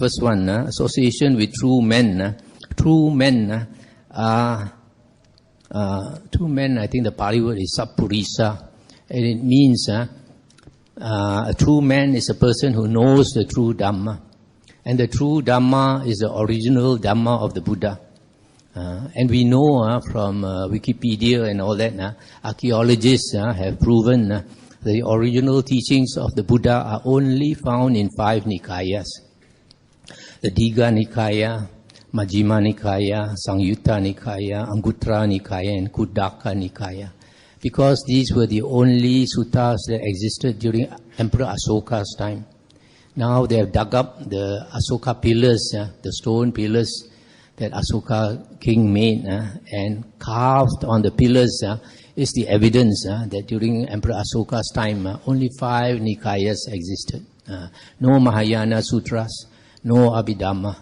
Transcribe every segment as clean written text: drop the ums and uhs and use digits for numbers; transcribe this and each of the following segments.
first one, association with true men. True men are, true men, I think the Pali word is sappurisa, and it means a true man is a person who knows the true Dhamma. And the true Dhamma is the original Dhamma of the Buddha. And we know from Wikipedia and all that, archaeologists have proven the original teachings of the Buddha are only found in 5 Nikayas. The Digha Nikaya, Majjhima Nikaya, Sangyutta Nikaya, Anguttara Nikaya, and Khuddaka Nikaya. Because these were the only suttas that existed during Emperor Asoka's time. Now they have dug up the Asoka pillars, the stone pillars that Asoka king made, and carved on the pillars is the evidence that during Emperor Asoka's time only 5 Nikayas existed. No Mahayana Sutras, no Abhidhamma,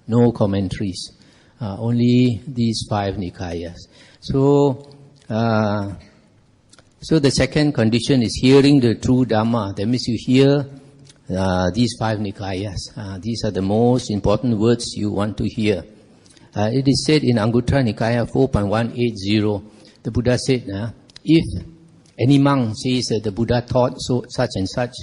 no commentaries, only these 5 Nikayas. So the second condition is hearing the true Dhamma. That means you hear these 5 Nikayas. These are the most important words you want to hear. It is said in Anguttara Nikaya 4.180, the Buddha said, if any monk says that the Buddha taught such and such,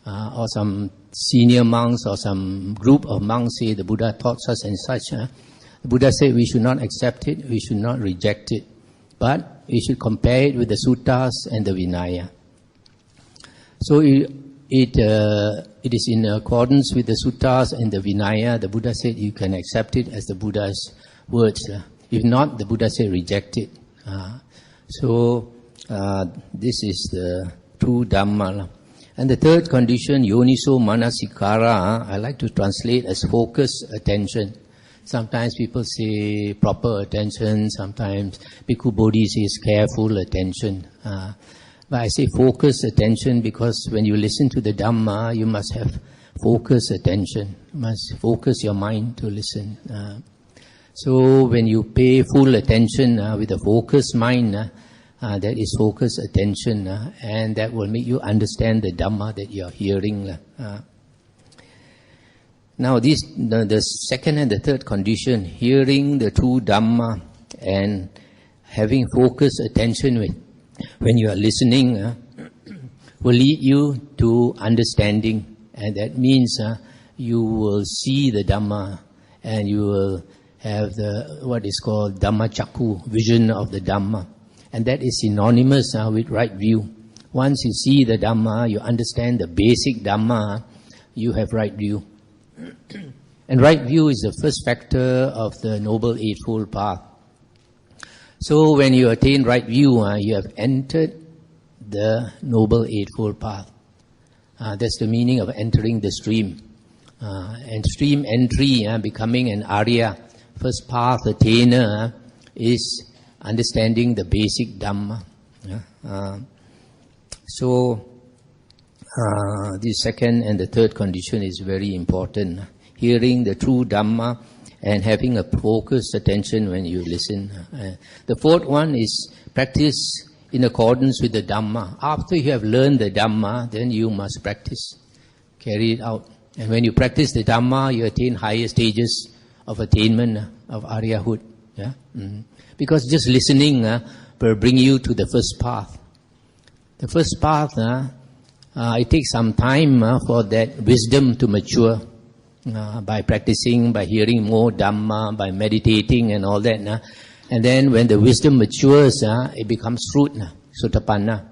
or some senior monks or some group of monks say the Buddha taught such and such, the Buddha said we should not accept it, we should not reject it, but we should compare it with the suttas and the Vinaya. So it is in accordance with the suttas and the Vinaya. The Buddha said you can accept it as the Buddha's words. If not, the Buddha said reject it. So this is the true Dhamma. And the third condition, yoniso manasikara, I like to translate as focused attention. Sometimes people say proper attention, sometimes Bhikkhu Bodhi says careful attention. But I say focused attention because when you listen to the Dhamma, you must have focused attention. You must focus your mind to listen. So when you pay full attention with a focused mind, that is focused attention, and that will make you understand the Dhamma that you are hearing. Now the second and the third condition, hearing the true Dhamma and having focused attention when you are listening, will lead you to understanding, and that means you will see the Dhamma and you will have the what is called Dhamma Chakku, vision of the Dhamma, and that is synonymous with right view. Once you see the Dhamma, you understand the basic Dhamma, you have right view. And right view is the first factor of the Noble Eightfold Path. So when you attain right view, you have entered the Noble Eightfold Path. That's the meaning of entering the stream. And stream entry, becoming an Arya, first path attainer, is understanding the basic Dhamma. So the second and the third condition is very important. Hearing the true Dhamma and having a focused attention when you listen. The fourth one is practice in accordance with the Dhamma. After you have learned the Dhamma, then you must practice, carry it out. And when you practice the Dhamma, you attain higher stages of attainment of Aryahood. Because just listening will bring you to the first path. The first path, it takes some time for that wisdom to mature. By practicing, by hearing more Dhamma, by meditating and all that. And then when the wisdom matures, it becomes fruit, Sotapanna.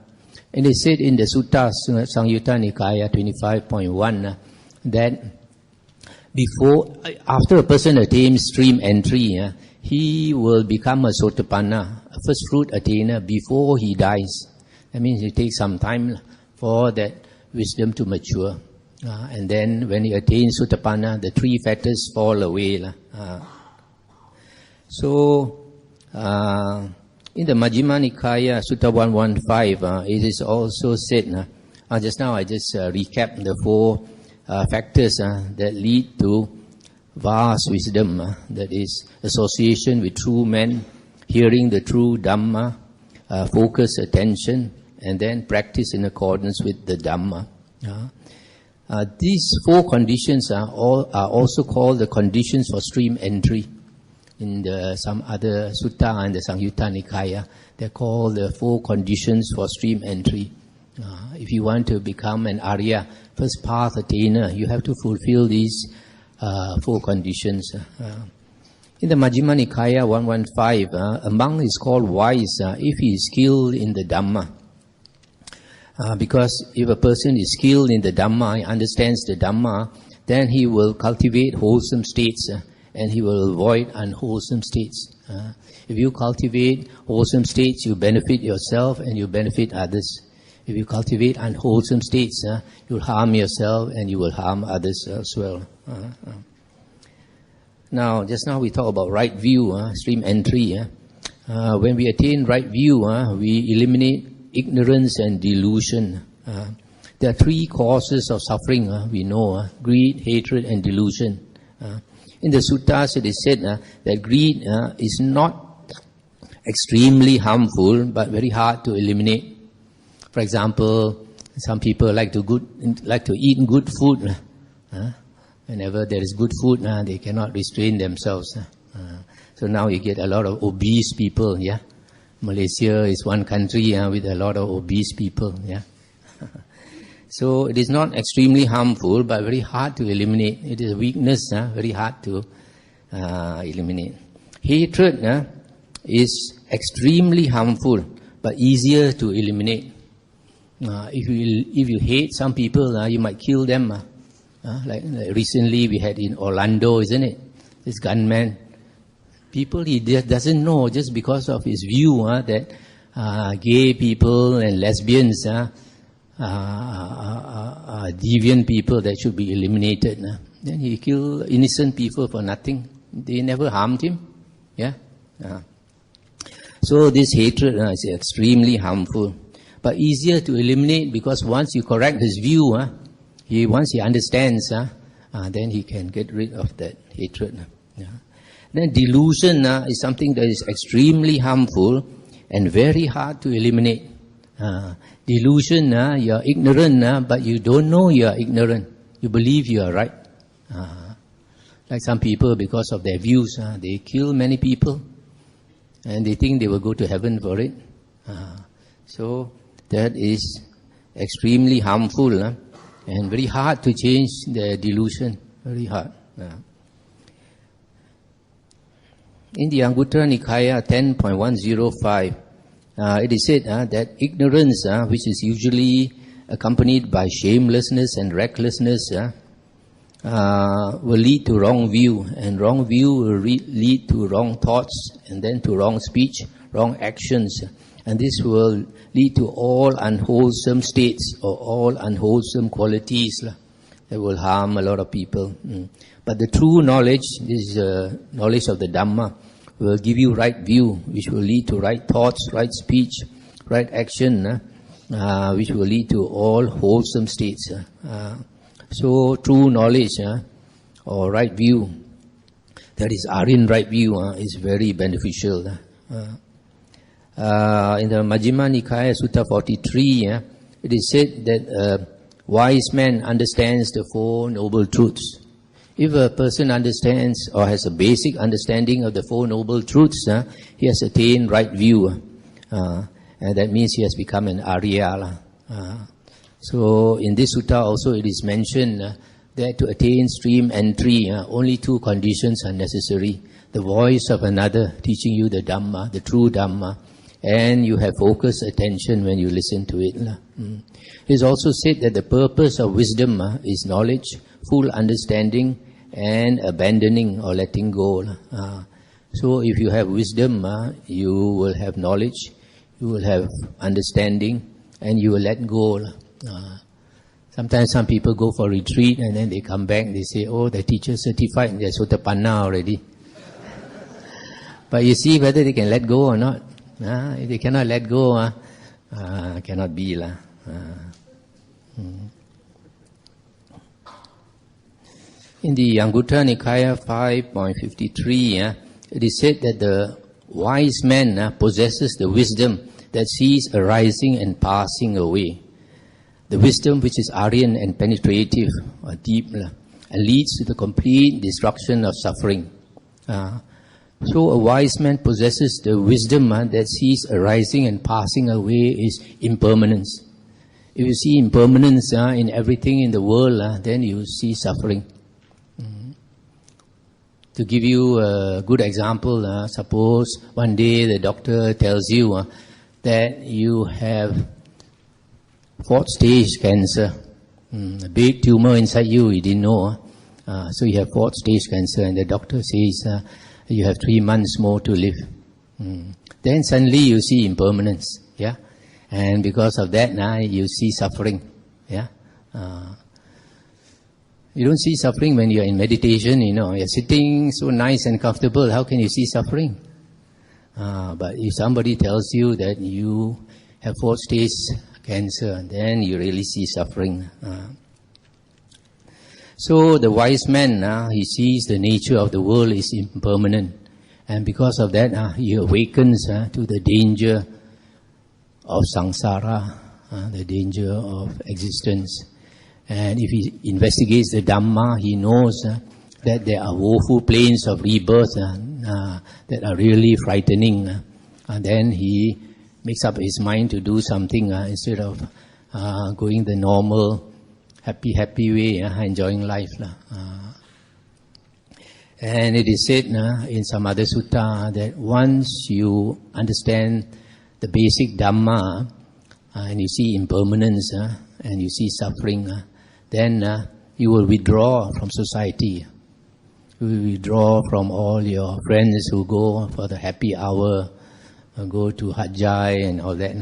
And it said in the Sutta, Sangyutta Nikaya 25.1, that after a person attains stream entry, he will become a Sotapanna, a first fruit attainer before he dies. That means it takes some time for that wisdom to mature. And then when he attains Sotapanna, the 3 fetters fall away. So, in the Majjhima Nikaya, Sutta 115, it is also said, just now I just recap the 4 factors that lead to vast wisdom, that is association with true men, hearing the true Dhamma, focus attention, and then practice in accordance with the Dhamma. These 4 conditions are also called the conditions for stream entry. In some other sutta and the Samyutta Nikaya, they're called the 4 conditions for stream entry. If you want to become an Arya, first path attainer, you have to fulfill these 4 conditions. In the Majjhima Nikaya 115, a monk is called wise if he is skilled in the Dhamma. Because if a person is skilled in the Dhamma, he understands the Dhamma, then he will cultivate wholesome states and he will avoid unwholesome states. If you cultivate wholesome states, you benefit yourself and you benefit others. If you cultivate unwholesome states, you'll harm yourself and you will harm others as well. Now, just now we talk about right view, stream entry. When we attain right view, we eliminate ignorance and delusion. There are 3 causes of suffering, we know, greed, hatred and delusion. In the suttas it is said that greed is not extremely harmful but very hard to eliminate. For example, some people like to eat good food. Whenever there is good food, they cannot restrain themselves. So now you get a lot of obese people. Yeah, Malaysia is one country with a lot of obese people. Yeah. So it is not extremely harmful, but very hard to eliminate. It is a weakness, very hard to eliminate. Hatred is extremely harmful, but easier to eliminate. If you hate some people, you might kill them. Like recently we had in Orlando, isn't it? This gunman. People he doesn't know just because of his view that gay people and lesbians are deviant people that should be eliminated. Then he killed innocent people for nothing. They never harmed him. Yeah. So this hatred is extremely harmful, but easier to eliminate because once you correct his view, once he understands, then he can get rid of that hatred. Then delusion is something that is extremely harmful and very hard to eliminate. Delusion, you are ignorant, but you don't know you are ignorant. You believe you are right. Like some people, because of their views, they kill many people and they think they will go to heaven for it. So that is extremely harmful and very hard to change the delusion. Very hard. In the Anguttara Nikaya 10.105, it is said that ignorance, which is usually accompanied by shamelessness and recklessness, will lead to wrong view, and wrong view will lead to wrong thoughts, and then to wrong speech, wrong actions, and this will lead to all unwholesome states or all unwholesome qualities that will harm a lot of people. But the true knowledge, this is knowledge of the Dhamma, will give you right view, which will lead to right thoughts, right speech, right action, which will lead to all wholesome states. So true knowledge or right view, that is Aryan right view, is very beneficial. In the Majjhima Nikaya Sutta 43, it is said that a wise man understands the 4 noble truths. If a person understands or has a basic understanding of the 4 noble truths, he has attained right view. And that means he has become an Arya. So in this sutta also it is mentioned that to attain stream entry, only 2 conditions are necessary. The voice of another teaching you the Dhamma, the true Dhamma, and you have focused attention when you listen to it. It is also said that the purpose of wisdom is knowledge, full understanding, and abandoning or letting go. So if you have wisdom, you will have knowledge, you will have understanding, and you will let go. Sometimes some people go for retreat and then they come back, they say, oh, the teacher certified, they're Sotapanna already. But you see whether they can let go or not. If they cannot let go, cannot be. In the Anguttara Nikaya 5.53, it is said that the wise man possesses the wisdom that sees arising and passing away. the wisdom which is Aryan and penetrative or deep, and leads to the complete destruction of suffering. So a wise man possesses the wisdom that sees arising and passing away is impermanence. If you see impermanence in everything in the world, then you see suffering. To give you a good example, suppose one day the doctor tells you that you have 4th stage cancer, a big tumor inside you didn't know. So you have 4th stage cancer, and the doctor says you have 3 months more to live. Then suddenly you see impermanence, yeah, and because of that now you see suffering, yeah. You don't see suffering when you are in meditation. You're sitting so nice and comfortable. How can you see suffering? But if somebody tells you that you have 4th stage cancer, then you really see suffering. So the wise man, he sees the nature of the world is impermanent. And because of that, he awakens to the danger of samsara, the danger of existence. And if he investigates the Dhamma, he knows that there are woeful planes of rebirth that are really frightening. And then he makes up his mind to do something instead of going the normal, happy way, enjoying life. And it is said in some other sutta that once you understand the basic Dhamma and you see impermanence and you see suffering, then you will withdraw from society. You will withdraw from all your friends who go for the happy hour, go to Hajjai and all that.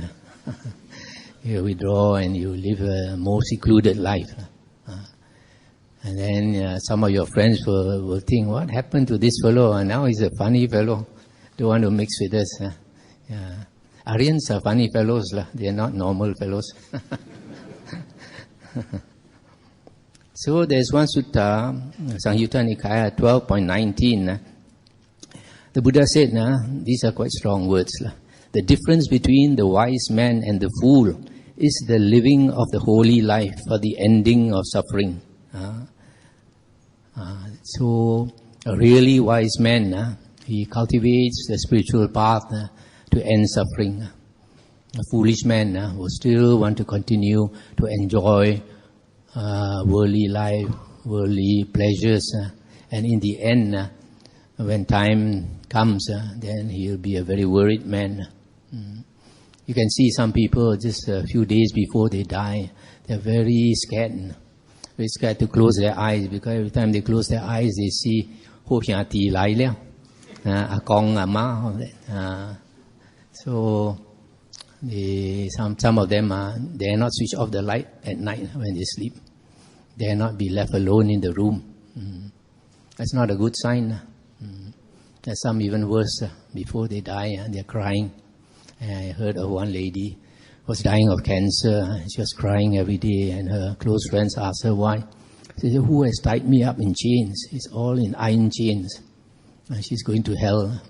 You withdraw and you live a more secluded life. And then some of your friends will think, what happened to this fellow? Now he's a funny fellow. Don't want to mix with us. Aryans are funny fellows. They are not normal fellows. So there's one sutta, Sangyutta Nikaya 12.19. The Buddha said, these are quite strong words. The difference between the wise man and the fool is the living of the holy life or the ending of suffering. So a really wise man, he cultivates the spiritual path to end suffering. A foolish man will still want to continue to enjoy worldly life, worldly pleasures, and in the end, when time comes, then he'll be a very worried man. You can see some people just a few days before they die, they're very scared to close their eyes, because every time they close their eyes, they see Ho Hia Ti Lai Liao, Akong Ama, all that. So some of them dare not switch off the light at night when they sleep. Dare not be left alone in the room. That's not a good sign. There's some even worse. Before they die, they're crying. And I heard of one lady was dying of cancer. She was crying every day, and her close friends asked her why. She said, "Who has tied me up in chains? It's all in iron chains." And she's going to hell.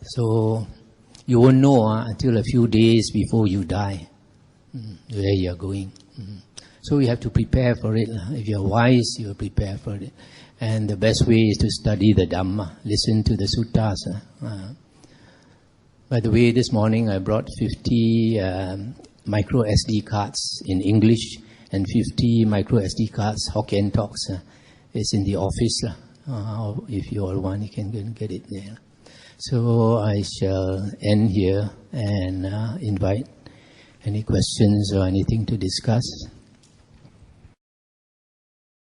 So you won't know until a few days before you die where you're going. So you have to prepare for it. If you're wise, you'll prepare for it. And the best way is to study the Dhamma, listen to the suttas. By the way, this morning I brought 50 micro SD cards in English and 50 micro SD cards, Hokkien talks. It's in the office. If you all want, you can go and get it there. So I shall end here and invite any questions or anything to discuss.